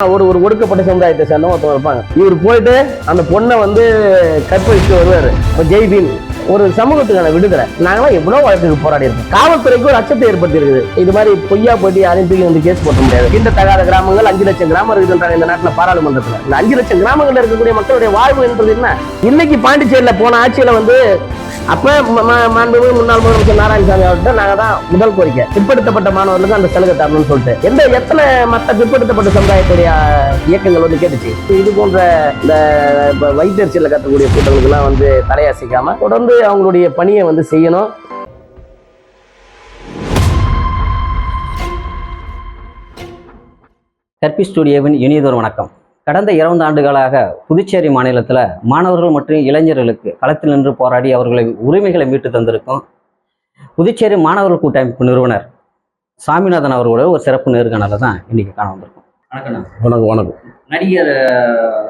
ஒரு ஒரு ஒடுக்கப்பட்ட சமுதாயத்தை சேர்ந்தவங்க ஒருத்தவங்க இருப்பாங்க. இவர் போயிட்டு அந்த பொண்ணை வந்து கற்பழிச்சு வருவாரு. ஜெய்பீம் ஒரு சமூகத்துக்கான விடுதலை. நாங்களாம் எவ்வளவு வழக்குக்கு போராடி இருக்கோம். காவல்துறைக்கு ஒரு அச்சத்தை ஏற்படுத்தி இருக்குது. இது மாதிரி பொய்யா போயிட்டு யாரையும் தூக்கி வந்து கேஸ் போட முடியாது. கிண்ட தகாத கிராமங்கள் 5 லட்சம் கிராமம் இருக்குன்றாங்க இந்த நாட்டில் பாராளுமன்றத்தில். இந்த 5 லட்சம் கிராமங்கள்ல இருக்கக்கூடிய மக்களுடைய வாழ்வு என்பது என்ன? இன்னைக்கு பாண்டிச்சேரியில போன ஆட்சியில வந்து அப்ப மாண்புமிகு முன்னாள் முதலமைச்சர் நாராயணசாமி அவர்கிட்ட நாங்க தான் முதல் கோரிக்கை, பிற்படுத்தப்பட்ட மாணவர்களுக்கு அந்த சலுகை தரணும்னு சொல்லிட்டு எத்தனை மற்ற பிற்படுத்தப்பட்ட சமுதாயத்துடைய இயக்கங்கள் வந்து கேட்டுச்சு. இது போன்ற இந்த வைத்தறிச்சல கட்டக்கூடிய கூட்டங்களுக்கு எல்லாம் வந்து தலையசைக்காம தொடர்ந்து அவங்களுடைய பணியை வந்து செய்யணும். கற்பி ஸ்டுடியோவின் இனியதொரு வணக்கம். கடந்த 20 ஆண்டுகளாக புதுச்சேரி மாநிலத்தில் மாணவர்கள் மற்றும் இளைஞர்களுக்கு களத்தில் நின்று போராடி அவர்களின் உரிமைகளை மீட்டு தந்திருக்கும் புதுச்சேரி மாணவர்கள் கூட்டமைப்பு நிறுவனர் சாமிநாதன் அவர்களோட ஒரு சிறப்பு நேர்காணலை தான் இன்னைக்கு காண வந்திருக்கோம். வணக்கம். வணக்கம். நடிகர்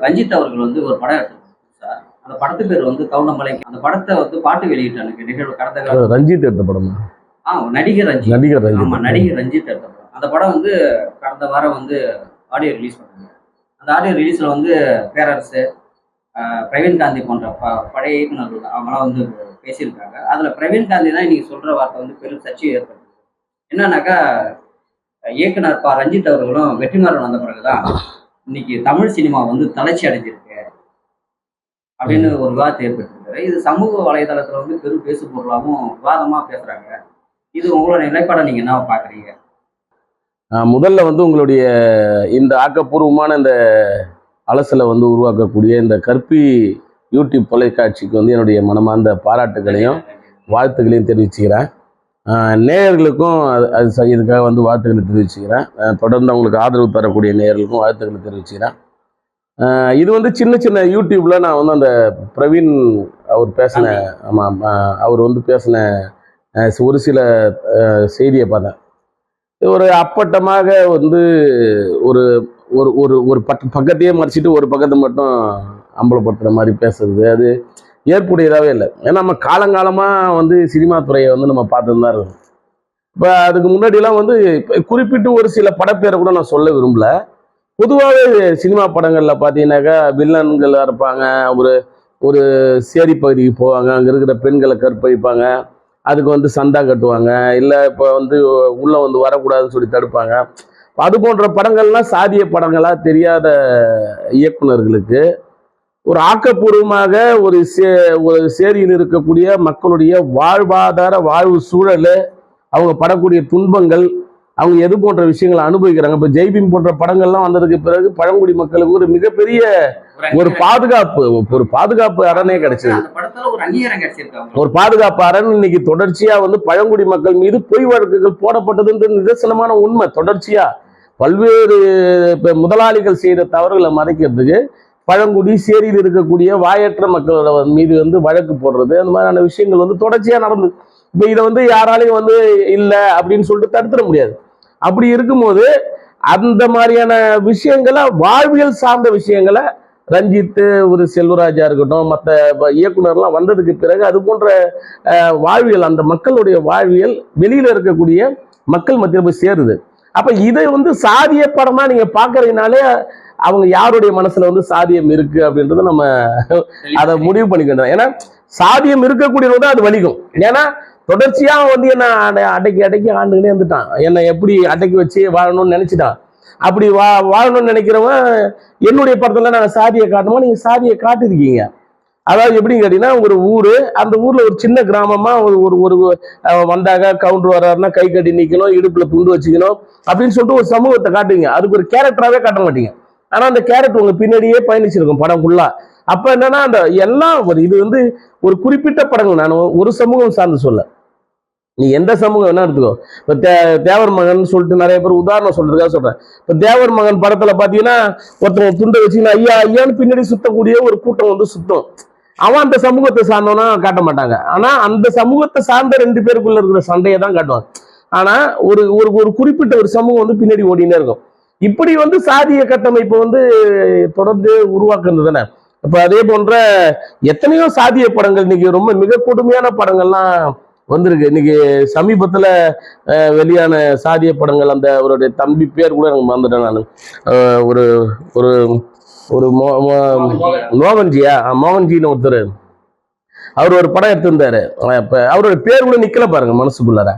ரஞ்சித் அவர்கள் வந்து ஒரு படம் எடுத்திருக்காங்க சார். அந்த படத்து பேர் வந்து கவுண்டமலை. அந்த படத்தை வந்து பாட்டு வெளியிட்டாங்க நிகழ்வு கடந்த ரஞ்சித் எடுத்த படமா? நடிகர் ரஞ்சித். நடிகர் ரஞ்சித் எடுத்த படம். அந்த படம் வந்து கடந்த வாரம் வந்து ஆடியோ ரிலீஸ் பண்ணாங்க. அந்த ஆடியோ ரிலீஸில் வந்து பேரரசு, பிரவீன் காந்தி போன்ற பழைய இயக்குநர்கள் அவங்களாம் வந்து பேசியிருக்காங்க. அதில் பிரவீன் காந்தி தான் இன்னைக்கு சொல்கிற வார்த்தை வந்து பெரும் சர்ச்சையை ஏற்படுது. என்னன்னாக்கா, இயக்குனர் ரஞ்சித் அவர்களும் வெற்றிமாறன் வந்த பிறகுதான் இன்னைக்கு தமிழ் சினிமா வந்து தளர்ச்சி அடைஞ்சிருக்கு அப்படின்னு ஒரு விவாதத்தை ஏற்படுத்திருக்காரு. இது சமூக வலைதளத்தில் வந்து பெரும் பேசு பொருளாகவும் விவாதமாக பேசுகிறாங்க. இது உங்களோட நிலைப்பாடை நீங்கள் என்ன பார்க்குறீங்க? முதல்ல வந்து உங்களுடைய இந்த ஆக்கப்பூர்வமான இந்த அலசலை வந்து உருவாக்கக்கூடிய இந்த கற்பி யூடியூப் தொலைக்காட்சிக்கு வந்து என்னுடைய மனமார்ந்த பாராட்டுகளையும் வாழ்த்துக்களையும் தெரிவிச்சுக்கிறேன். நேயர்களுக்கும் அது இதுக்காக வந்து வாழ்த்துக்களை தெரிவிச்சுக்கிறேன். தொடர்ந்து அவங்களுக்கு ஆதரவு தரக்கூடிய நேயர்களுக்கும் வாழ்த்துக்களை தெரிவிச்சுக்கிறேன். இது வந்து சின்ன சின்ன யூடியூப்பில் நான் வந்து அந்த பிரவீன் அவர் பேசின அவர் வந்து பேசின ஒரு சில செய்தியை பார்த்தேன். ஒரு அப்பட்டமாக வந்து ஒரு ஒரு ஒரு ஒரு பக்கத்தையே மறைச்சிட்டு ஒரு பக்கத்தை மட்டும் அம்பலப்படுத்துகிற மாதிரி பேசுறது அது ஏற்புடையதாகவே இல்லை. ஏன்னா நம்ம காலங்காலமாக வந்து சினிமா துறையை வந்து நம்ம பார்த்துட்டு தான் இருக்கோம். இப்போ அதுக்கு முன்னாடியெல்லாம் வந்து குறிப்பிட்டு ஒரு சில படப்பேரை கூட நான் சொல்ல விரும்பல. பொதுவாகவே சினிமா படங்களில் பார்த்தீங்கன்னாக்கா வில்லன்கள் இருப்பாங்க. ஒரு சேரி பகுதிக்கு போவாங்க, அங்கே இருக்கிற பெண்களை கற்பழிப்பாங்க, அதுக்கு வந்து சந்தா கட்டுவாங்க, இல்லை இப்போ வந்து உள்ளே வந்து வரக்கூடாதுன்னு சொல்லி தடுப்பாங்க. அது போன்ற படங்கள்லாம் சாதிய படங்களாக தெரியாத இயக்குநர்களுக்கு ஒரு ஆக்கப்பூர்வமாக ஒரு சேரியில் இருக்கக்கூடிய மக்களுடைய வாழ்வாதார வாழ்வு சூழல், அவங்க படக்கூடிய துன்பங்கள், அவங்க எது போன்ற விஷயங்களை அனுபவிக்கிறாங்க. இப்போ ஜெய்பீம் போன்ற படங்கள்லாம் வந்ததுக்கு பிறகு பழங்குடி மக்களுக்கு ஒரு மிகப்பெரிய ஒரு பாதுகாப்பு அரணே கிடைச்சது. ஒரு பாதுகாப்பு அரண் இன்னைக்கு தொடர்ச்சியா வந்து பழங்குடி மக்கள் மீது பொய் வழக்குகள் போடப்பட்டதுன்ற நிதர்சனமான உண்மை. தொடர்ச்சியா பல்வேறு முதலாளிகள் செய்த தவறுகளை மறைக்கிறதுக்கு பழங்குடி சேரியில் இருக்கக்கூடிய வாயற்ற மக்களோட மீது வந்து வழக்கு போடுறது, அந்த மாதிரியான விஷயங்கள் வந்து தொடர்ச்சியா நடந்தது. இப்போ இதை வந்து யாராலையும் வந்து இல்லை அப்படின்னு சொல்லிட்டு தடுத்துட முடியாது. அப்படி இருக்கும்போது அந்த மாதிரியான விஷயங்களை, வாழ்வியல் சார்ந்த விஷயங்களை ரஞ்சித், ஒரு செல்வராஜா இருக்கட்டும், மற்ற இயக்குனர்லாம் வந்ததுக்கு பிறகு அது போன்ற வாழ்வியல், அந்த மக்களுடைய வாழ்வியல் வெளியில இருக்கக்கூடிய மக்கள் மத்தியில் போய் சேருது. அப்ப இதை வந்து சாதிய படமா நீங்க பாக்குறதுனாலே அவங்க யாருடைய மனசுல வந்து சாதியம் இருக்கு அப்படின்றத நம்ம அதை முடிவு பண்ணிக்கணும். ஏன்னா சாதியம் இருக்கக்கூடியவங்க அது வலிக்கும். ஏன்னா தொடர்ச்சியா வந்து என்ன அடக்கி ஆண்டுகிட்டே வந்துட்டான். என்னை எப்படி அடக்கி வச்சு வாழணும்னு நினைச்சிட்டான். அப்படி வாழணும்னு நினைக்கிறவன் என்னுடைய படத்துல நான் சாதியை காட்டணுமா, நீங்க சாதியை காட்டிருக்கீங்க. அதாவது எப்படின்னு கேட்டீங்கன்னா, ஒரு ஊரு, அந்த ஊர்ல ஒரு சின்ன கிராமமா ஒரு வந்தாங்க, கவுண்டர் வர்றாருன்னா கை கட்டி நிக்கணும், இடுப்புல துண்டு வச்சுக்கணும் அப்படின்னு சொல்லிட்டு ஒரு சமூகத்தை காட்டுவீங்க. அதுக்கு ஒரு கேரக்டராகவே காட்ட மாட்டீங்க. ஆனா அந்த கேரக்டர் உங்க பின்னாடியே பயணிச்சிருக்கும் படம் ஃபுல்லா. அப்ப என்னன்னா, அந்த எல்லாம் இது வந்து ஒரு குறிப்பிட்ட படங்கள், நான் ஒரு சமூகம் சார்ந்து சொல்ல, நீ எந்த சமூகம் என்ன எடுத்துக்கோ. இப்போ தேவர் மகன் சொல்லிட்டு நிறைய பேர் உதாரணம் சொல்றதுக்காக சொல்றேன். இப்போ தேவர் மகன் படத்துல பாத்தீங்கன்னா ஒருத்தவங்க துண்டை வச்சுன்னா ஐயா ஐயான்னு பின்னாடி சுத்தக்கூடிய ஒரு கூட்டம் வந்து சுத்தம். அவன் அந்த சமூகத்தை சார்ந்தவனா காட்ட மாட்டாங்க. ஆனா அந்த சமூகத்தை சார்ந்த 2 பேருக்குள்ள இருக்கிற சண்டையை தான் காட்டுவாங்க. ஆனா ஒரு ஒரு குறிப்பிட்ட ஒரு சமூகம் வந்து பின்னாடி ஓடினே இருக்கும். இப்படி வந்து சாதிய கட்டமைப்பு வந்து தொடர்ந்து உருவாக்குறது தானே. இப்ப அதே போன்ற எத்தனையோ சாதிய படங்கள் இன்னைக்கு ரொம்ப மிக கொடுமையான படங்கள்லாம் வந்திருக்கு. இன்னைக்கு சமீபத்துல வெளியான சாதிய படங்கள், அந்த அவருடைய தம்பி பேர் கூட எனக்கு மறந்துட்டேன் நான். ஒரு ஒரு ஒரு மோகன்ஜியா, மோகன்ஜின்னு ஒருத்தர், அவர் ஒரு படம் எடுத்திருந்தாரு. இப்ப அவரோட பேர் கூட நிக்கல பாருங்க மனசுக்குள்ளார.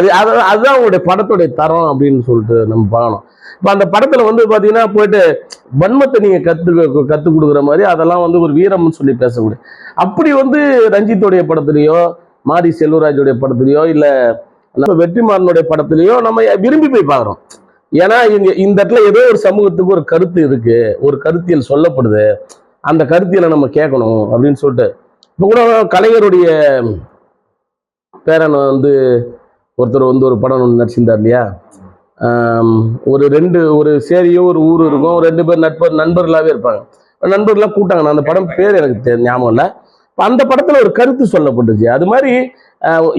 அதுதான் அவங்களுடைய படத்துடைய தரம் அப்படின்னு சொல்லிட்டு நம்ம பார்க்கணும். இப்ப அந்த படத்துல வந்து பாத்தீங்கன்னா போயிட்டு வன்மத்தை நீங்க கத்து கொடுக்குற மாதிரி அதெல்லாம் வந்து ஒரு வீரம்னு சொல்லி பேசக்கூடிய, அப்படி வந்து ரஞ்சித்தோடைய படத்துலயோ மாரி செல்வராஜுடைய படத்துலயோ இல்ல நம்ம வெற்றிமாறனுடைய படத்துலயோ நம்ம விரும்பி போய் பார்க்குறோம். ஏன்னா இந்த இடத்துல ஏதோ ஒரு சமூகத்துக்கு ஒரு கருத்து இருக்கு, ஒரு கருத்தியல் சொல்லப்படுது, அந்த கருத்தியலை நம்ம கேட்கணும் அப்படின்னு சொல்லிட்டு. இப்போ கூட கலைஞருடைய பேரன் வந்து ஒருத்தர் வந்து ஒரு படம் ஒன்று நடிச்சிருந்தார் இல்லையா, ஒரு சேரியோ ஒரு ஊர் இருக்கும், 2 பேர் நண்பர்களாகவே இருப்பாங்க, நண்பர்களாக கூட்டாங்க. நான் அந்த படம் பேர் எனக்கு ஞாபகம் இல்லை. அந்த படத்துல ஒரு கருத்து சொல்லப்பட்டுச்சு. அது மாதிரி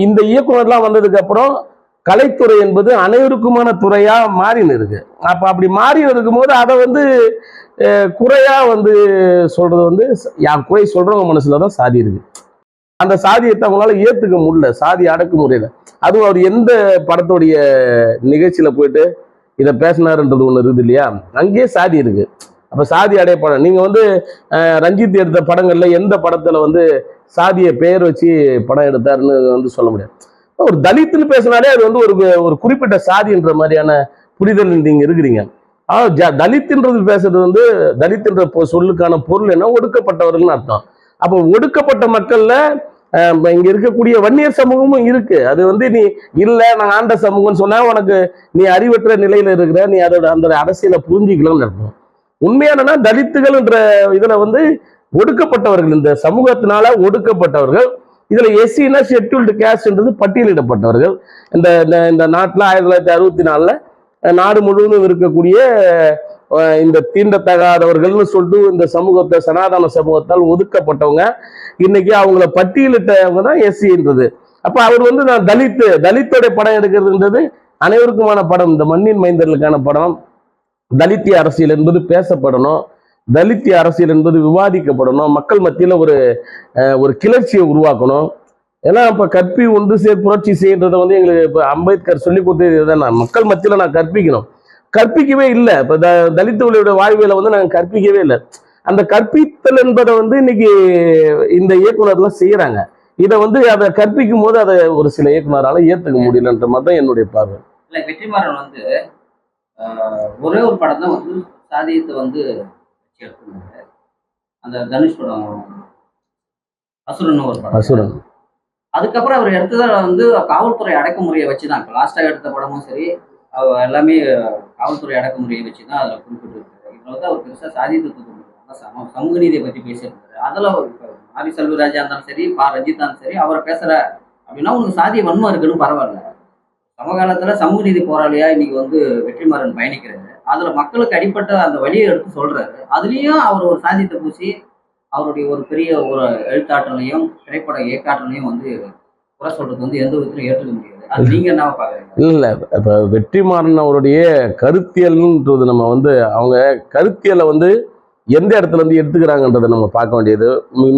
இந்த இயக்குனர்லாம் வந்ததுக்கு அப்புறம் கலைத்துறை என்பது அனைவருக்குமான துறையா மாறின்னு இருக்கு. அப்படி மாறி இருக்கும் போது அதை வந்து குறையா வந்து சொல்றது வந்து குறை சொல்றவங்க மனசுலதான் சாதி இருக்கு. அந்த சாதியத்தை அவங்களால ஏத்துக்க முடியல, சாதி அடக்குமுறையில. அதுவும் அவர் எந்த படத்துடைய நிகழ்ச்சியில போயிட்டு இதை பேசினாருன்றது ஒண்ணு இருக்குது இல்லையா, அங்கேயே சாதி இருக்கு. அப்ப சாதி அடைய படம் நீங்க வந்து ரஞ்சித் எடுத்த படங்கள்ல எந்த படத்துல வந்து சாதிய பெயர் வச்சு படம் எடுத்தாருன்னு வந்து சொல்ல முடியாது. ஒரு தலித்துன்னு பேசினாலே அது வந்து ஒரு குறிப்பிட்ட சாதின்ற மாதிரியான புரிதல் நீங்க இருக்கிறீங்க. தலித்துன்றது பேசுறது வந்து தலித்துன்ற சொல்லுக்கான பொருள் என்ன, ஒடுக்கப்பட்டவர்கள்னு அர்த்தம். அப்போ ஒடுக்கப்பட்ட மக்கள்ல இங்க இருக்கக்கூடிய வன்னியர் சமூகமும் இருக்கு. அது வந்து நீ இல்ல நாங்க ஆண்ட சமூகம்னு சொன்னா உனக்கு நீ அறிவற்ற நிலையில இருக்கிற, நீ அதோட அந்த அரசியலை புரிஞ்சிக்கலாம்னு அர்த்தம். உண்மையானனா தலித்துகள் என்ற இதுல வந்து ஒடுக்கப்பட்டவர்கள், இந்த சமூகத்தினால ஒடுக்கப்பட்டவர்கள். இதுல எஸ்சினா ஷெட்யூல்டு கேஸ்ட்ன்றது பட்டியலிடப்பட்டவர்கள். இந்த நாட்டில் 1964 நாடு முழுவதும் இருக்கக்கூடிய இந்த தீண்டத்தகாதவர்கள்னு சொல்லிட்டு இந்த சமூகத்தை சனாதன சமூகத்தால் ஒதுக்கப்பட்டவங்க, இன்னைக்கு அவங்கள பட்டியலிட்டவங்க தான் எஸ்சின்றது. அப்ப அவர் வந்து நான் தலித்தோட படம் எடுக்கிறதுன்றது அனைவருக்குமான படம், இந்த மண்ணின் மைந்தர்களுக்கான படம். தலித்திய அரசியல் என்பது பேசப்படணும், தலித்திய அரசியல் என்பது விவாதிக்கப்படணும், மக்கள் மத்தியில ஒரு கிளர்ச்சியை உருவாக்கணும். ஏன்னா இப்ப கற்பி ஒன்று புரட்சி செய்யறதை வந்து எங்களுக்கு இப்ப அம்பேத்கர் சொல்லி கொடுத்தது, நான் மக்கள் மத்தியில நான் கற்பிக்கவே இல்லை. இப்ப தலித்துகளுடைய வாழ்வியலை வந்து நாங்கள் கற்பிக்கவே இல்லை. அந்த கற்பித்தல் என்பதை வந்து இன்னைக்கு இந்த இயக்குனர்லாம் செய்யறாங்க. இதை வந்து அதை கற்பிக்கும் போது அதை ஒரு சில இயக்குனரால ஏத்துக்க முடியலன்ற மாதிரி தான் என்னுடைய பார்வை. இல்ல வெற்றிமாறன் வந்து ஒரே ஒரு படம் தான் வந்து சாதியத்தை வந்து எடுத்துருந்தாங்க. அந்த தனுஷ் படம் அசுரன் ஒரு படம். அசுரன் அதுக்கப்புறம் அவர் எடுத்ததை வந்து காவல்துறை அடக்குமுறையை வச்சுதான், இப்போ லாஸ்டா எடுத்த படமும் சரி எல்லாமே காவல்துறை அடக்குமுறையை வச்சுதான் அதுல குறிப்பிட்டிருக்காரு. இதுல வந்து அவர் பெருசா சாதியத்தை சமூக நீதியை பத்தி பேசியிருக்காரு. அதுல மாரி செல்வராஜா இருந்தாலும் சரி, ரஞ்சித்தா சரி, அவரை பேசுற அப்படின்னா உனக்கு சாதிய வன்மம் இருக்குன்னு பரவாயில்ல. சமகாலத்துல சமூக நீதி போராளியா இன்னைக்கு வந்து வெற்றிமாறன் பயணிக்கிறாரு. அதுல மக்களுக்கு அடிப்பட்ட அந்த வழியை எடுத்து சொல்றாரு. அதுலயும் அவர் ஒரு சாதியத்தை பூசி அவருடைய ஒரு பெரிய ஒரு எழுத்தாற்றலையும் திரைப்பட இயக்காற்றலையும் வந்து குறை சொல்றது வந்து எந்த விதத்திலும் ஏற்றுக்க முடியாது. அது நீங்க என்ன பாக்குறீங்க? இல்ல இப்ப வெற்றிமாறன் அவருடைய கருத்தியல்ன்றது நம்ம வந்து அவங்க கருத்தியலை வந்து எந்த இடத்துல இருந்து எடுத்துக்கிறாங்கன்றதை நம்ம பார்க்க வேண்டியது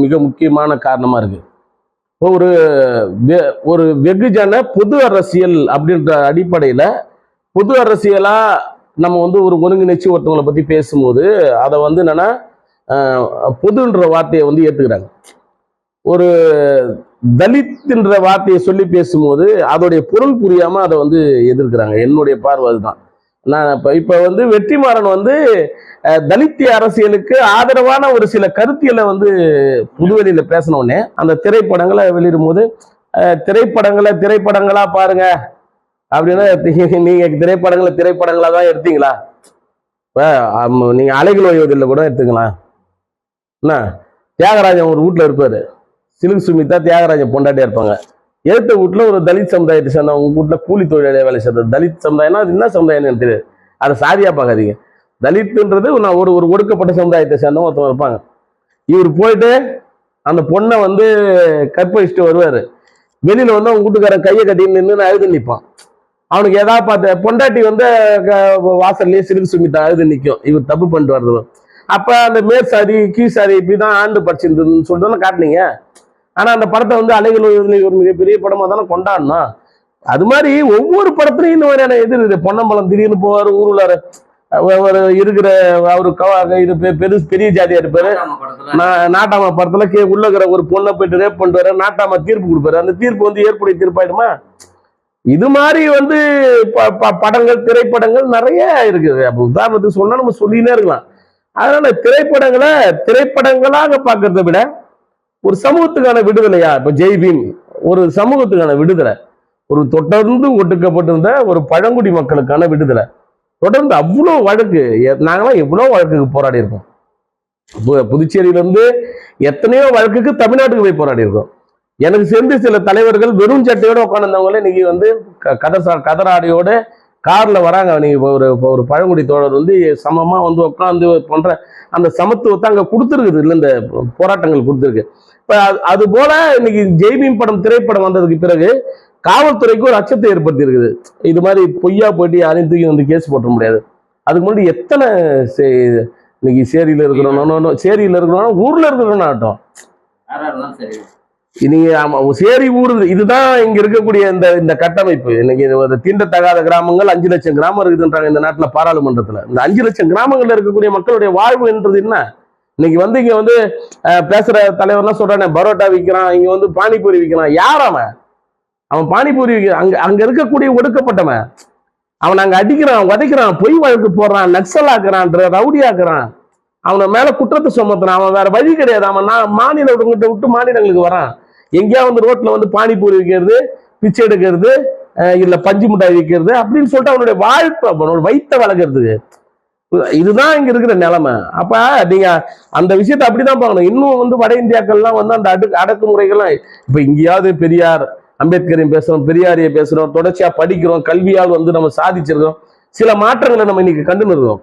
மிக முக்கியமான காரணமா இருக்கு. ஒரு வெகுஜன பொது அரசியல் அப்படின்ற அடிப்படையில பொது அரசியலா நம்ம வந்து ஒரு ஒருங்கிணைச்சு ஒருத்தவங்களை பத்தி பேசும்போது அதை வந்து என்னன்னா பொதுன்ற வார்த்தையை வந்து ஏத்துக்கிறாங்க. ஒரு தலித்ன்ற வார்த்தையை சொல்லி பேசும்போது அதோடைய பொருள் புரியாம அதை வந்து எதிர்க்கிறாங்க. என்னுடைய பார்வை அதுதான். நான் இப்ப வந்து வெற்றிமாறன் வந்து தலித்திய அரசியலுக்கு ஆதரவான ஒரு சில கருத்தியலை வந்து புதுவெளியில பேசினோடனே அந்த திரைப்படங்களை வெளியிடும் போது திரைப்படங்களா பாருங்க அப்படின்னா நீங்க திரைப்படங்களா தான் எடுத்தீங்களா? நீங்க அலைகள் ஓய்வதில் கூட எடுத்துக்கலாம். என்ன தியாகராஜன் ஒரு வீட்டுல இருப்பாரு, சிலுக்கு சுமிதா தியாகராஜன் பொண்டாட்டியா இருப்பாங்க. எடுத்த வீட்டுல ஒரு தலித் சமுதாயத்தை சேர்ந்தவங்க வீட்டுல கூலி தொழிலாளியா வேலை செய்யறது. தலித் சமுதாயம்னா அது என்ன சமுதாயம்னு எனக்கு தெரியாது, அதை சாதியா பார்க்காதீங்க. தலித்துன்றது நான் ஒரு ஒடுக்கப்பட்ட சமுதாயத்தை சேர்ந்தவங்க ஒருத்தவங்க இருப்பாங்க. இவர் போயிட்டு அந்த பொண்ணை வந்து கற்பழிச்சுட்டு வருவாரு. வெளியில வந்து அவங்க வீட்டுக்காரன் கையை கட்டின்னு நின்று அழுது நிற்பான். அவனுக்கு ஏதாவது பார்த்த பொண்டாட்டி வந்து வாசல்லையே சிலுக்கு சுமிதா அழுது நிற்கும், இவர் தப்பு பண்ணிட்டு வர்றது. அப்ப அந்த மேற்சாதி கீழ்சாதி இப்படிதான் ஆண்டு படிச்சிருந்ததுன்னு சொல்லிட்டு காட்டினீங்க. ஆனா அந்த படத்தை வந்து அலைகள் ஒரு மிகப்பெரிய படமா தானே கொண்டாடணும். அது மாதிரி ஒவ்வொரு படத்துலையும் இந்த மாதிரியான இது இருக்குது. பொன்னம்பலம் திடீர்னு போவார் ஊருல ஒரு இருக்கிற அவரு இது பெரிய ஜாதியா இருப்பாரு. நாட்டாம படத்துல உள்ள இருக்கிற ஒரு பொண்ணை போயிட்டு ரேப் பண்ணிட்டு வர நாட்டாம தீர்ப்பு கொடுப்பாரு. அந்த தீர்ப்பு வந்து ஏற்புடைய தீர்ப்பாயிடுமா? இது மாதிரி வந்து படங்கள் திரைப்படங்கள் நிறைய இருக்குது. அப்ப உதாரணத்துக்கு சொன்னா நம்ம சொல்லினே இருக்கலாம். அதனால திரைப்படங்களை திரைப்படங்களாக பார்க்கறத விட ஒரு சமூகத்துக்கான விடுதலையா, இப்ப ஜெய்பீம் ஒரு சமூகத்துக்கான விடுதலை, ஒரு தொடர்ந்து ஒடுக்கப்பட்டிருந்த ஒரு பழங்குடி மக்களுக்கான விடுதலை. தொடர்ந்து அவ்வளவு வழக்கு, நாங்களாம் எவ்வளவு வழக்குக்கு போராடி இருக்கோம். புதுச்சேரியில இருந்து எத்தனையோ வழக்குக்கு தமிழ்நாட்டுக்கு போய் போராடி இருக்கோம். எனக்கு சேர்ந்து சில தலைவர்கள் வெறும் சட்டையோட உட்காந்துருந்தவங்களே இன்னைக்கு வந்து கதராடையோட கார்ல வராங்க. நீங்க ஒரு பழங்குடி தோழர் வந்து சமமா வந்து உட்காந்து பண்ற அந்த சமத்துவத்தை அங்க கொடுத்துருக்குது இல்லை, இந்த போராட்டங்கள் கொடுத்துருக்கு. இப்ப அது போல இன்னைக்கு ஜெய்பீம் படம் திரைப்படம் வந்ததுக்கு பிறகு காவல்துறைக்கு ஒரு அச்சத்தை ஏற்படுத்தி இருக்குது. இது மாதிரி பொய்யா போயிட்டு யாரையும் தூக்கி வந்து கேஸ் போட்ட முடியாது. அதுக்கு முன்னாடி எத்தனை இன்னைக்கு சேரியில இருக்கிறோம் ஊர்ல இருக்கிறோம் ஆகட்டும், நீங்க சேரி ஊர் இதுதான் இங்க இருக்கக்கூடிய இந்த கட்டமைப்பு. இன்னைக்கு தீண்டத்தகாத கிராமங்கள் 5 லட்சம் கிராமம் இருக்குதுன்றாங்க இந்த நாட்டுல பாராளுமன்றத்துல. இந்த 5 லட்சம் கிராமங்கள்ல இருக்கக்கூடிய மக்களுடைய வாழ்வு என்றது என்ன? இன்னைக்கு வந்து இங்க வந்து பேசுற தலைவர்லாம் சொல்றானே பரோட்டா விற்கிறான், இங்க வந்து பானிபூரி விற்கிறான். யார் அவன் பானிபூரி அங்க இருக்கக்கூடிய ஒடுக்கப்பட்டவன். அவன் அங்க அடிக்கிறான், உதைக்கிறான், பொய் வழக்கு போடுறான், நக்சல் ஆக்குறான், ரவுடி ஆக்குறான், அவனை மேல குற்றத்தை சுமத்துறான். அவன் வேற வழி கிடையாது. அவன் மாநிலங்கிட்ட விட்டு மாநிலங்களுக்கு வரான். எங்கேயா வந்து ரோட்ல வந்து பானிபூரி விற்கிறது, பிச்சை எடுக்கிறது, இல்ல பஞ்சு மிட்டாய் விற்கிறது அப்படின்னு சொல்லிட்டு அவனுடைய வாழ்க்கை அவனோட வயிற்ற வளர்க்கறதுக்கு. இதுதான் இங்க இருக்கிற நிலைமை. அப்ப நீங்க அந்த விஷயத்த அப்படிதான் பார்க்கணும். இன்னும் வந்து வட இந்தியாக்கள்லாம் வந்து அந்த அடக்குமுறைகள்லாம் இப்ப இங்கேயாவது பெரியார் அம்பேத்கரையும் பேசுறோம், பெரியாரையை பேசுறோம், தொடர்ச்சியா படிக்கிறோம், கல்வியால் வந்து நம்ம சாதிச்சிருக்கோம், சில மாற்றங்களை நம்ம இன்னைக்கு கண்டு நிறுவோம்.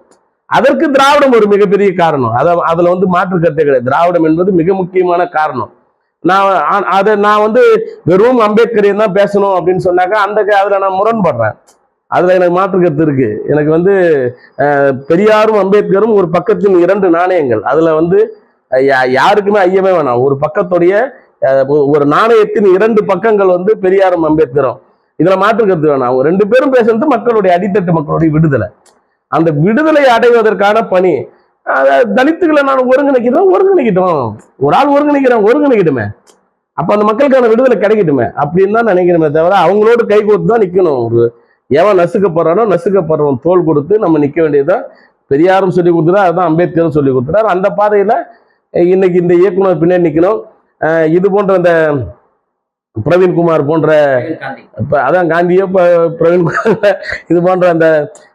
அதற்கு திராவிடம் ஒரு மிகப்பெரிய காரணம். அதுல வந்து மாற்று கருத்தே கிடையாது. திராவிடம் என்பது மிக முக்கியமான காரணம். நான் வந்து வெறும் அம்பேத்கரையும் தான் பேசணும் அப்படின்னு சொன்னாக்கா அதுல நான் முரண்படுறேன். அதுல எனக்கு மாற்று கருத்து இருக்கு. எனக்கு வந்து பெரியாரும் அம்பேத்கரும் ஒரு பக்கத்தின் 2 நாணயங்கள். அதுல வந்து யாருக்குமே ஐயமே வேணாம். ஒரு பக்கத்துடைய ஒரு நாணயத்தின் 2 பக்கங்கள் வந்து பெரியாரும் அம்பேத்கரும். இதுல மாற்று கருத்து வேணாம். அவங்க 2 பேரும் பேசுறது மக்களுடைய அடித்தட்டு மக்களுடைய விடுதலை. அந்த விடுதலை அடைவதற்கான பணி தலித்துகளை நான் ஒருங்கிணைக்கிட்டோம். ஒரு ஆள் ஒருங்கிணைக்கட்டுமே, அப்ப அந்த மக்களுக்கான விடுதலை கிடைக்கட்டுமே அப்படின்னு தான் நினைக்கிறோமே தவிர அவங்களோட கை கோர்த்து தான் நிக்கணும். எவன் நசுக்கப்படுறவன் தோல் கொடுத்து நம்ம நிக்க வேண்டியதுதான். பெரியாரும் சொல்லி கொடுத்துட்டா, அதுதான் அம்பேத்கரும் சொல்லி கொடுத்துட்டார். அந்த பாதையில இன்னைக்கு இந்த இயக்குனர் பின்னாடி நிக்கணும். இது போன்ற இந்த பிரவீன்குமார் போன்ற அதான் காந்தியோ பிரவீன்குமார் இது போன்ற அந்த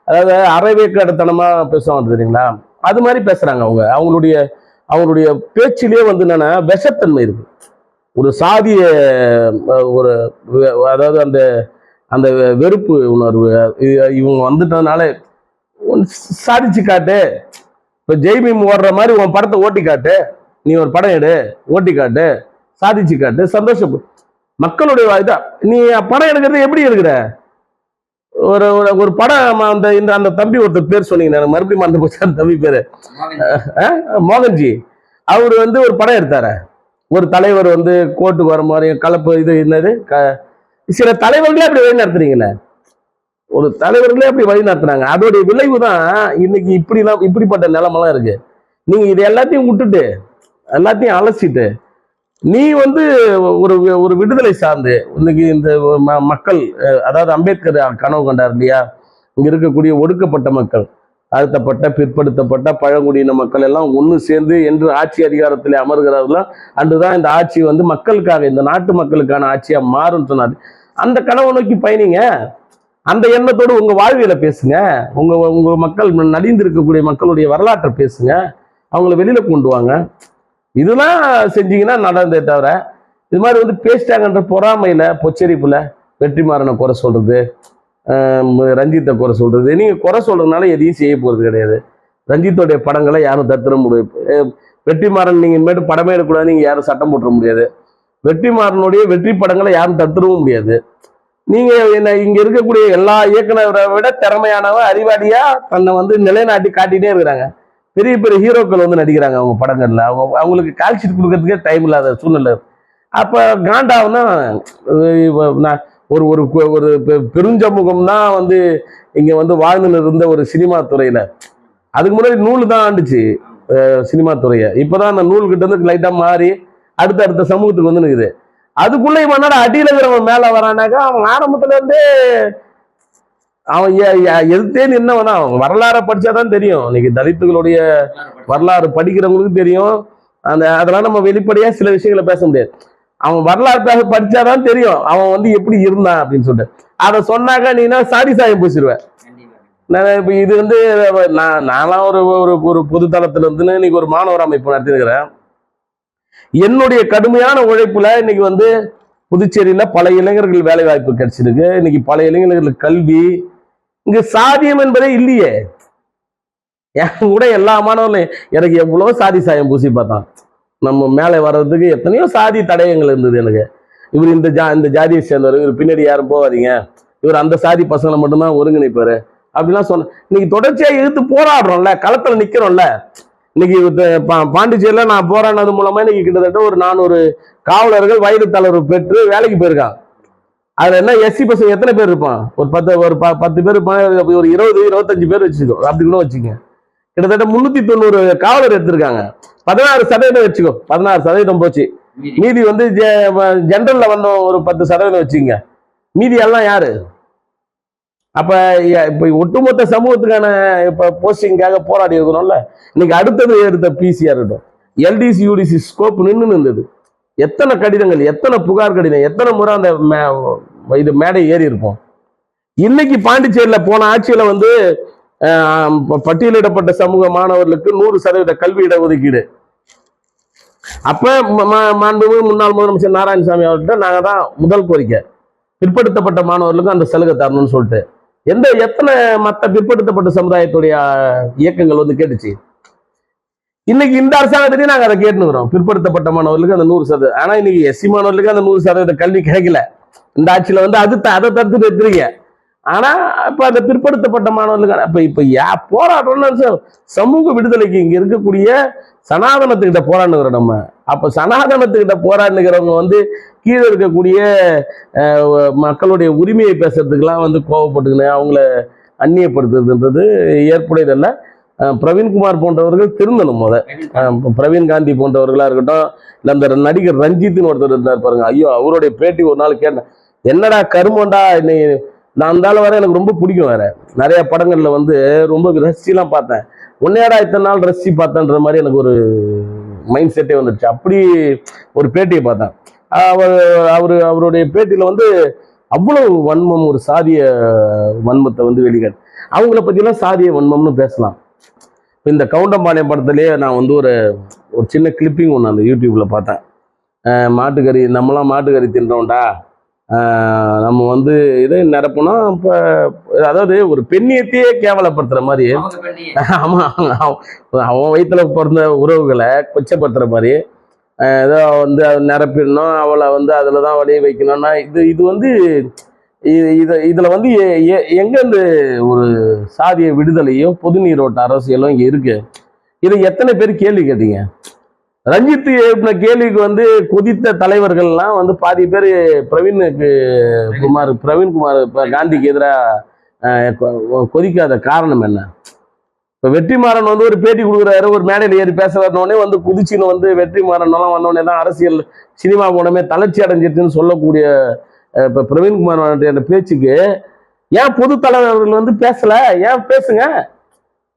அதாவது அரைவேக்காடுத்தனமா பேசுவாங்க தெரியுங்களா, அது மாதிரி பேசுறாங்க. அவங்களுடைய பேச்சிலே வந்து என்னன்னா விஷத்தன்மை இருக்கு. ஒரு சாதிய ஒரு அதாவது அந்த அந்த வெறுப்பு உணர்வு இவங்க வந்துட்டதுனால சாதிச்சு காட்டு. இப்ப ஜெய்பீம் ஓடுற மாதிரி உன் படத்தை ஓட்டி காட்டு, நீ ஒரு படம் எடு, ஓட்டி காட்டு, சாதிச்சு காட்டு, சந்தோஷப்படு. மக்களுடைய இதா நீ படம் எடுக்கிறது எப்படி எடுக்கிற? ஒரு படம் அந்த தம்பி ஒருத்தர் பேர் சொன்னீங்க, மறுபடியும் மறந்து போச்சு அந்த தம்பி பேரு, மோகன்ஜி. அவரு வந்து ஒரு படம் எடுத்தாரு. ஒரு தலைவர் வந்து கோர்ட்டுக்கு வர மாதிரி கலப்பு இது என்னது, சில தலைவர்களே அப்படி வழி நடத்துறீங்களே, ஒரு தலைவர்களே அப்படி வழி நடத்துறாங்க. அதோடைய விளைவு தான் இன்னைக்கு இப்படிப்பட்ட நிலைமெல்லாம் இருக்கு. நீங்க இது எல்லாத்தையும் விட்டுட்டு எல்லாத்தையும் அலசிட்டு நீ வந்து ஒரு விடுதலை சார்ந்து இன்னைக்கு இந்த மக்கள், அதாவது அம்பேத்கர் கனவு கண்டார் இல்லையா, இங்க இருக்கக்கூடிய ஒடுக்கப்பட்ட மக்கள், தாழ்த்தப்பட்ட பிற்படுத்தப்பட்ட பழங்குடியின மக்கள் எல்லாம் ஒன்று சேர்ந்து என்று ஆட்சி அதிகாரத்தில் அமர்கிறார்களோ அன்றுதான் இந்த ஆட்சி வந்து மக்களுக்காக, இந்த நாட்டு மக்களுக்கான ஆட்சியா மாறும் சொன்னார். அந்த கனவை நோக்கி பயணிங்க. அந்த எண்ணத்தோடு உங்க வாழ்வியலை பேசுங்க. உங்க மக்கள் நடிந்து இருக்கக்கூடிய மக்களுடைய வரலாற்றை பேசுங்க. அவங்கள வெளியில கொண்டு வாங்க. இதெல்லாம் செஞ்சீங்கன்னா நடந்தே தவிர இது மாதிரி வந்து பேசிட்டாங்கன்ற பொறாமையில பொச்சரிப்புல வெற்றிமாறனை குறை சொல்றது, ரஞ்சித்தை குறை சொல்றது, நீங்க குறை சொல்றதுனால எதையும் செய்ய போறது கிடையாது. ரஞ்சித்தோடைய படங்களை யாரும் தத்துற முடியாது. வெற்றிமாறன் நீங்க இனிமேட்டு படமே எடுக்கக்கூடாது நீங்க யாரும் சட்டம் போட்டுற முடியாது. வெற்றிமாறனுடைய வெற்றி படங்களை யாரும் தத்துறவும் முடியாது. நீங்க இங்க இருக்கக்கூடிய எல்லா இயக்குனரை விட திறமையானவன் அறிவாளியா தன்னை வந்து நிலைநாட்டி காட்டிட்டே இருக்கிறாங்க. பெரிய பெரிய ஹீரோக்கள் வந்து நடிக்கிறாங்க அவங்க படங்கள்ல. அவங்களுக்கு கால்ஷீட் கொடுக்கறதுக்கே டைம் இல்லாத சூழ்நிலை. அப்போ காண்டாவுன்னா நான் ஒரு ஒரு ஒரு பெருஞ்சமூகம் தான் வந்து இங்கே வந்து வாழ்ந்துன்னு இருந்த ஒரு சினிமா துறையில். அதுக்கு முன்னாடி நூல் தான் ஆண்டுச்சு சினிமா துறையை. இப்போதான் அந்த நூல்கிட்ட இருந்து லைட்டாக மாறி அடுத்த சமூகத்துக்கு வந்து நிற்குது. அதுக்குள்ளே இவன் அடியில் இருக்கிறவன் மேலே வரானாக்கா அவன் ஆரம்பத்துல இருந்தே அவன் எதிர்த்தே நின்னவனா. அவன் வரலாறை படிச்சாதான் தெரியும். இன்னைக்கு தலித்துகளுடைய வரலாறு படிக்கிறவங்களுக்கு தெரியும். அதெல்லாம் நம்ம வெளிப்படையா சில விஷயங்களை பேச முடியாது. அவன் வரலாறு படிச்சாதான் தெரியும் அவன் வந்து எப்படி இருந்தான் அப்படின்னு சொல்லிட்டு. அதை சொன்னாக்கா நீனா சாதி சாயம் பூசிடுவேன். இப்ப இது வந்து நான்லாம் ஒரு ஒரு பொது தளத்துல இருந்து இன்னைக்கு ஒரு மாணவர் அமைப்பு நடத்திருக்கிறேன். என்னுடைய கடுமையான உழைப்புல இன்னைக்கு வந்து புதுச்சேரியில பல இளைஞர்கள் வேலை வாய்ப்பு கிடைச்சிருக்கு. இன்னைக்கு பல இளைஞர்களுக்கு கல்வி. இங்க சாதியம் என்பதே இல்லையே. என் கூட எல்லா மாணவர்களையும் எனக்கு எவ்வளவு சாதி சாயம் பூசி பார்த்தான். நம்ம மேலே வர்றதுக்கு எத்தனையோ சாதி தடயங்கள் இருந்தது எனக்கு. இவர் இந்த ஜாதியை சேர்ந்தவர், இவர் பின்னாடி யாரும் போவாதீங்க, இவர் அந்த சாதி பசங்களை மட்டும்தான் ஒருங்கிணைப்பாரு அப்படிலாம் சொன்ன. இன்னைக்கு தொடர்ச்சியா எதிர்த்து போராடுறோம்ல, களத்துல நிக்கிறோம்ல. இன்னைக்கு பாண்டிச்சேரியில நான் போராடினது மூலமா இன்னைக்கு கிட்டத்தட்ட ஒரு 400 காவலர்கள் வயது தளர்வு பெற்று வேலைக்கு போயிருக்காங்க. அதுல என்ன எஸ்சி பசங்க எத்தனை பேர் இருப்பான்? ஒரு 10 பேர் இருப்பான். ஒரு 20-25 பேர் வச்சுக்கோ, அப்படி கூட வச்சுக்கோங்க. கிட்டத்தட்ட 390 காவலர் எடுத்திருக்காங்க. 16% வச்சுக்கோ, 16% போச்சு. மீதி வந்து ஜெனரல்ல வந்த ஒரு 10% வச்சுக்கோங்க. மீதி எல்லாம் யாரு? அப்ப இப்ப ஒட்டுமொத்த சமூகத்துக்கான இப்ப போஸ்டிங்காக போராடி இருக்கிறோம்ல. இன்னைக்கு அடுத்தது எடுத்த பிசிஆர் இருக்கட்டும், எல்டிசி யூடிசி ஸ்கோப் நின்று இருந்தது. எத்தனை கடிதங்கள், எத்தனை புகார் கடிதம், எத்தனை முறை அந்த இது மேடை ஏறி இருப்போம். இன்னைக்கு பாண்டிச்சேரியில போன ஆட்சியில வந்து பட்டியலிடப்பட்ட சமூக மாணவர்களுக்கு 100% கல்வி இடஒதுக்கீடு. அப்ப மாண்புமிகு முன்னாள் முதலமைச்சர் நாராயணசாமி அவர்கிட்ட நாங்க தான் முதல் கோரிக்கை, பிற்படுத்தப்பட்ட மாணவர்களுக்கும் அந்த சலுகை தரணும்னு சொல்லிட்டு. எத்தனை மற்ற பிற்படுத்தப்பட்ட சமுதாயத்துடைய இயக்கங்கள் வந்து கேட்டுச்சு. இன்னைக்கு இந்த அரசாங்கத்திலேயே நாங்க அதை கேட்டுக்கிறோம், பிற்படுத்தப்பட்ட மாணவர்களுக்கு அந்த 100%. ஆனா இன்னைக்கு எஸ்சி மாணவர்களுக்கு அந்த 100% கல்வி கிடைக்கல. இந்த ஆட்சியில வந்து அதை தடுத்து எடுத்துறீங்க. ஆனா இப்ப அந்த பிற்படுத்தப்பட்ட மாணவர்களுக்கு இப்ப போராட்டம்னு சமூக விடுதலைக்கு இங்க இருக்கக்கூடிய சனாதனத்துக்கிட்ட போராடுகிறோம் நம்ம. அப்ப சனாதனத்துக்கிட்ட போராடுகிறவங்க வந்து கீழே இருக்கக்கூடிய மக்களுடைய உரிமையை பேசுறதுக்கெல்லாம் வந்து கோவப்பட்டுக்கின்னு அவங்கள அந்நியப்படுத்துறதுன்றது ஏற்புடையதல்ல. பிரவீன்குமார் போன்றவர்கள் திருந்தணும். பிரவீன் காந்தி போன்றவர்களா இருக்கட்டும், இல்ல அந்த நடிகர் ரஞ்சித்னு ஒருத்தர் இருந்தார் பாருங்க. ஐயோ, அவருடைய பேட்டி ஒரு நாள் கேட்டேன். என்னடா கருமண்டா, நான் இருந்தாலும் வர எனக்கு ரொம்ப பிடிக்கும். வேற நிறைய படங்கள்ல வந்து ரொம்ப ரசிலாம் பார்த்தேன். உன்னையாடா இத்தனை நாள் ரசி பார்த்தேன்ற மாதிரி எனக்கு ஒரு மைண்ட் செட்டே வந்துடுச்சு. அப்படி ஒரு பேட்டியை பார்த்தேன். அவருடைய பேட்டியில வந்து அவ்வளவு வன்மம், ஒரு சாதிய வன்மத்தை வந்து வெளிக்காட்டு. அவங்கள பத்திலாம் சாதிய வன்மம்னு பேசலாம். இந்த கவுண்டம்பாளையம் படத்திலேயே நான் வந்து ஒரு சின்ன கிளிப்பிங் ஒன்று அந்த யூடியூப்ல பார்த்தேன். மாட்டுக்கறி, நம்மளாம் மாட்டுக்கறி தின்றோம்டா, நம்ம வந்து இதை நிரப்போனா இப்போ, அதாவது ஒரு பெண்ணியத்தையே கேவலப்படுத்துற மாதிரி. ஆமா, அவன் வயிற்றுல பிறந்த உறவுகளை கொச்சப்படுத்துற மாதிரி ஏதோ வந்து அதை நிரப்பிடணும், அவளை வந்து அதில் தான் வழிய வைக்கணும்னா இது வந்து இதுல வந்து எங்கேருந்து ஒரு சாதிய விடுதலையும் பொது நீரோட்ட அரசியலும் இங்க இருக்கு? இதை எத்தனை பேர் கேள்வி கேட்டீங்க? ரஞ்சித் எழுப்பின கேள்விக்கு வந்து கொதித்த தலைவர்கள்லாம் வந்து பாதி பேர் பிரவீன்குமார் காந்திக்கு எதிராக கொதிக்காத காரணம் என்ன? இப்ப வெற்றிமாறன் வந்து ஒரு பேட்டி கொடுக்குறாரு, ஒரு மேடையில் ஏறி பேச வரணுடனே வந்து குதிச்சின்னு வந்து வெற்றிமாறன் எல்லாம் வந்தோடனே தான் அரசியல் சினிமா போனமே தளர்ச்சி அடைஞ்சிட்டுன்னு சொல்லக்கூடிய இப்ப பிரவீன்குமார் பேச்சுக்கு ஏன் பொது தலைவர்கள் வந்து பேசல? ஏன் பேசுங்க,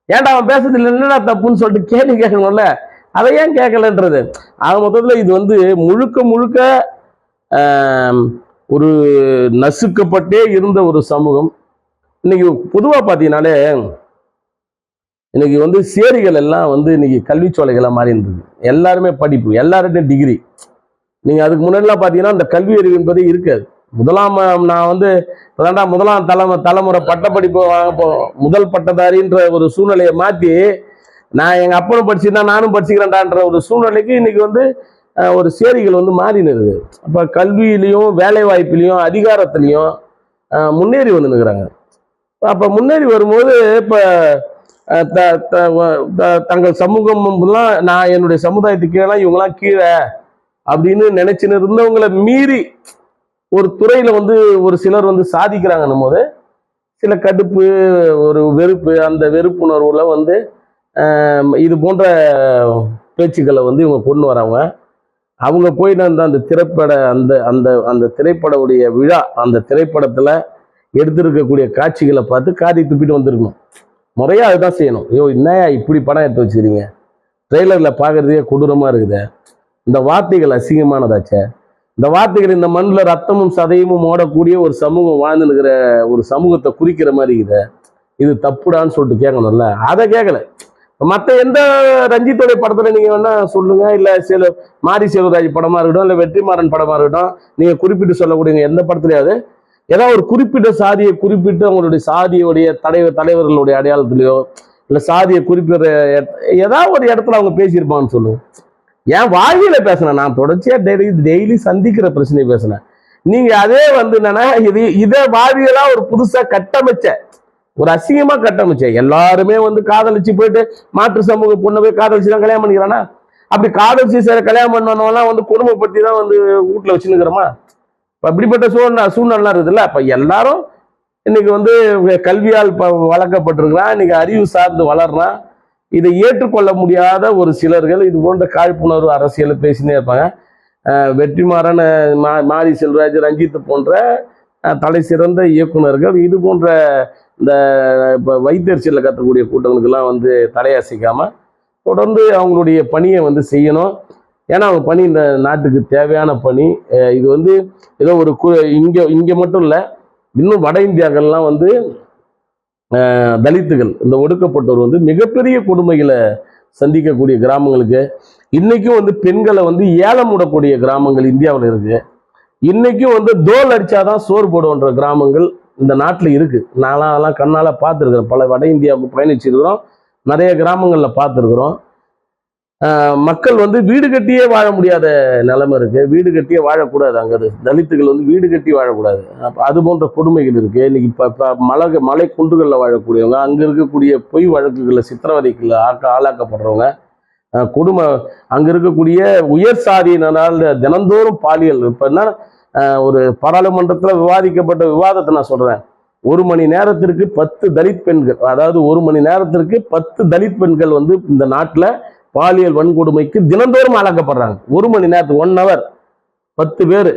ஏன்டா அவன் பேசுறது இல்லைன்னா தப்புன்னு சொல்லிட்டு கேள்வி கேட்கணும்ல, அதை ஏன் கேட்கலன்றது. ஆக மொத்தத்துல இது வந்து முழுக்க ஒரு நசுக்கப்பட்டே இருந்த ஒரு சமூகம். இன்னைக்கு பொதுவா பாத்தீங்கன்னாலே இன்னைக்கு வந்து சேரிகள் எல்லாம் வந்து இன்னைக்கு கல்விச்சோலைகளா மாறி இருந்தது. எல்லாருமே படிப்பு, எல்லாருமே டிகிரி. நீங்க அதுக்கு முன்னாடிலாம் பாத்தீங்கன்னா அந்த கல்வி அறிவு என்பதே இருக்காது. நான் வந்து முதலாம் தலைமுறை பட்டப்படிப்பு வாங்க முதல் பட்டதாரின்ற ஒரு சூழ்நிலையை மாற்றி நான் எங்க அப்பனும் படிச்சுதான் நானும் படிச்சுக்கிறேன்டான்ற ஒரு சூழ்நிலைக்கு இன்னைக்கு வந்து ஒரு சேரிகள் வந்து மாறினுது. அப்ப கல்வியிலையும் வேலை வாய்ப்பிலையும் அதிகாரத்திலையும் முன்னேறி வந்து நிற்கிறாங்க. அப்ப முன்னேறி வரும்போது இப்ப தங்கள் சமூகம் நான் என்னுடைய சமுதாயத்துக்கு கீழே இவங்கெல்லாம் கீழே அப்படின்னு நினைச்சுன்னு இருந்தவங்களை மீறி ஒரு துறையில வந்து ஒரு சிலர் வந்து சாதிக்கிறாங்கன்னும் போது சில கடுப்பு, ஒரு வெறுப்பு, அந்த வெறுப்புணர்வுல வந்து இது போன்ற பேச்சுக்களை வந்து இவங்க கொண்டு வரவங்க. அவங்க போய் அந்த திரைப்பட அந்த அந்த அந்த திரைப்படவுடைய விழா, அந்த திரைப்படத்துல எடுத்திருக்கக்கூடிய காட்சிகளை பார்த்து காரி துப்பிட்டு வந்திருக்கணும். முறையா அதுதான் செய்யணும். ஐயோ என்னையா இப்படி படம் எடுத்து வச்சிருக்கீங்க, ட்ரெய்லர்ல பார்க்கறதே கொடூரமா இருக்குது, இந்த வார்த்தைகள் அசிங்கமானதாச்சே, இந்த வார்த்தைகள் இந்த மண்ணில் ரத்தமும் சதையும் ஓடக்கூடிய ஒரு சமூகம் வாழ்ந்துருக்கிற ஒரு சமூகத்தை குறிக்கிற மாதிரி இருக்குது, இது தப்புடான்னு சொல்லிட்டு கேட்கணும்ல. அதை கேட்கல. மற்ற எந்த ரஞ்சித்தோடைய படத்துல நீங்க வேணா சொல்லுங்க, இல்ல சில மாரி செல்வராஜ் படமா இருக்கட்டும், இல்ல வெற்றிமாறன் படமா இருக்கட்டும், நீங்க குறிப்பிட்டு சொல்லக்கூடிய எந்த படத்துலயாவது ஏதாவது ஒரு குறிப்பிட்ட சாதியை குறிப்பிட்டு அவங்களுடைய சாதியுடைய தலைவர்களுடைய அடையாளத்திலையோ இல்ல சாதியை குறிப்பிட்ட ஏதாவது ஒரு இடத்துல அவங்க பேசியிருப்பாங்கன்னு சொல்லுங்க. ஏன் வாழ்வியல பேசினேன், நான் தொடர்ச்சியா டெய்லி சந்திக்கிற பிரச்சனையை பேசினேன். நீங்க அதே வந்து என்னன்னா இதை வாழ்வியலா ஒரு புதுசா கட்டமைச்ச, ஒரு அசிங்கமா கட்டமைச்ச, எல்லாருமே வந்து காதலிச்சு போயிட்டு மாற்று சமூக பொண்ணை போய் காதலிச்சு தான் கல்யாணம் பண்ணிக்கிறானா? அப்படி காதலிச்சு சார் கல்யாணம் பண்ணவங்கலாம் வந்து குடும்பப்பட்டி தான் வந்து வீட்டுல வச்சுன்னுக்கிறோமா? அப்படிப்பட்ட சூழ்நிலை இருக்குதுல்ல. அப்ப எல்லாரும் இன்னைக்கு வந்து கல்வியால் வளர்க்கப்பட்டிருக்கிறான், இன்னைக்கு அறிவு சார்ந்து வளர்றான். இதை ஏற்றுக்கொள்ள முடியாத ஒரு சிலர்கள் இது போன்ற காழ்ப்புணர்வு அரசியலை பேசினே இருப்பாங்க. வெற்றிமாறன், மாரி செல்வராஜ், ரஞ்சித் போன்ற தலை சிறந்த இயக்குநர்கள் இது போன்ற இந்த இப்போ வைத்தறிச்சலில் கற்றக்கூடிய கூட்டங்களுக்கெல்லாம் வந்து தலையசைக்காம தொடர்ந்து அவங்களுடைய பணியை வந்து செய்யணும். ஏன்னா அவங்க பணி இந்த நாட்டுக்கு தேவையான பணி. இது வந்து ஏதோ ஒரு இங்கே மட்டும் இல்லை, இன்னும் வட இந்தியாக்கள்லாம் வந்து தலித்துகள், இந்த ஒடுக்கப்பட்டோர் வந்து மிகப்பெரிய கொடுமைகளை சந்திக்கக்கூடிய கிராமங்களுக்கு இன்னைக்கும் வந்து பெண்களை வந்து ஏலம் விடக்கூடிய கிராமங்கள் இந்தியாவில் இருக்கு. இன்னைக்கும் வந்து தோல் அடிச்சாதான் சோறு போடுன்ற கிராமங்கள் இந்த நாட்டில் இருக்கு. நான்லாம் அதெல்லாம் கண்ணால பார்த்துருக்கிறேன். பல வட இந்தியாவுக்கு பயணிச்சிருக்கிறோம், நிறைய கிராமங்களில் பார்த்துருக்குறோம். மக்கள் வந்து வீடு கட்டியே வாழ முடியாத நிலைமை இருக்கு. வீடு கட்டியே வாழக்கூடாது. அங்கே தலித்துகள் வந்து வீடு கட்டி வாழக்கூடாது. அது போன்ற கொடுமைகள் இருக்கு. இன்னைக்கு இப்போ மலை குன்றுகளில் வாழக்கூடியவங்க, அங்கே இருக்கக்கூடிய பொய் வழக்குகளில் சித்திரவதைக்குள்ள ஆளாக்கப்படுறவங்க, கொடுமை, அங்கே இருக்கக்கூடிய உயர் சாதியினால் தினந்தோறும் பாலியல். இப்போ என்ன, ஒரு பாராளுமன்றத்தில் விவாதிக்கப்பட்ட விவாதத்தை நான் சொல்றேன். 1 மணி நேரத்திற்கு 10 தலித் பெண்கள், அதாவது 1 மணி நேரத்திற்கு 10 தலித் பெண்கள் வந்து இந்த நாட்டில் பாலியல் வன்கொடுமைக்கு தினந்தோறும் ஆளாக்கப்படுறாங்க. 1 மணி நேரத்துக்கு 1 hour 10 பேர்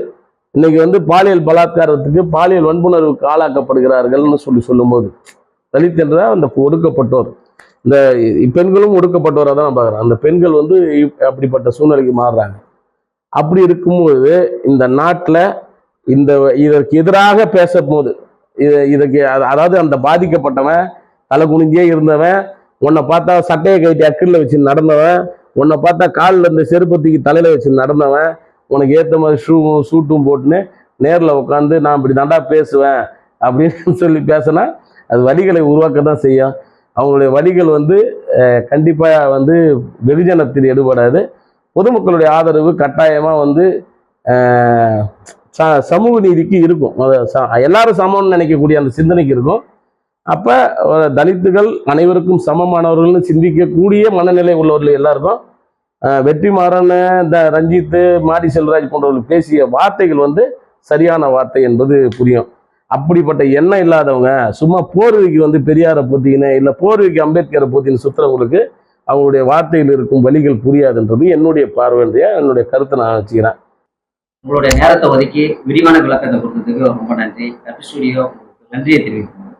இன்னைக்கு வந்து பாலியல் பலாத்காரத்துக்கு, பாலியல் வன்புணர்வுக்கு ஆளாக்கப்படுகிறார்கள்னு சொல்லும்போது தலித் என்ற அந்த ஒடுக்கப்பட்டோர், இந்த பெண்களும் ஒடுக்கப்பட்டோராக தான் நான் பார்க்குறேன். அந்த பெண்கள் வந்து அப்படிப்பட்ட சூழ்நிலைக்கு மாறுறாங்க. அப்படி இருக்கும்போது இந்த நாட்டில் இதற்கு எதிராக பேசும்போது இதுக்கு அதாவது அந்த பாதிக்கப்பட்டவன், தலை குனிஞ்சே இருந்தவன், உன்னை பார்த்தா சட்டையை கட்டி அக்கில் வச்சு நடந்தவன், உன்னை பார்த்தா காலில் இந்த செருப்பத்துக்கு தலையில வச்சு நடந்தவன், உனக்கு ஏற்ற மாதிரி சூட்டும் போட்டுன்னு நேரில் உட்காந்து நான் இப்படி தாண்டா பேசுவேன் அப்படின்னு சொல்லி பேசினா அது வலிகளை உருவாக்க தான் செய்யும். அவங்களுடைய வலிகள் வந்து கண்டிப்பாக வந்து வெகுஜனத்தில் எடுபடாது. பொதுமக்களுடைய ஆதரவு கட்டாயமாக வந்து சமூக நீதிக்கு இருக்கும். எல்லாரும் சமம்னு நினைக்கக்கூடிய அந்த சிந்தனைக்கு இருக்கும். அப்போ தலித்துகள் அனைவருக்கும் சமமானவர்கள்னு சிந்திக்கக்கூடிய மனநிலை உள்ளவர்கள் எல்லாருக்கும் வெற்றிமாறன், ரஞ்சித், மாரி செல்வராஜ் போன்றவர்கள் பேசிய வார்த்தைகள் வந்து சரியான வார்த்தை என்பது புரியும். அப்படிப்பட்ட எண்ணம் இல்லாதவங்க சும்மா போர்வைக்கு வந்து பெரியாரை போத்திக்கின்னு இல்லை போர்வைக்கு அம்பேத்கரை போத்தின்னு சுற்றுறவங்களுக்கு அவங்களுடைய வார்த்தையில் இருக்கும் வழிகள் புரியாதுன்றது என்னுடைய பார்வையா, என்னுடைய கருத்தை நான் வச்சுக்கிறேன். உங்களுடைய நேரத்தை ஒதுக்கி விரிவான விளக்கத்தை கொடுத்ததுக்கு ரொம்ப நன்றி. ஸ்டுடியோ நன்றியை தெரிவிக்கிறேன்.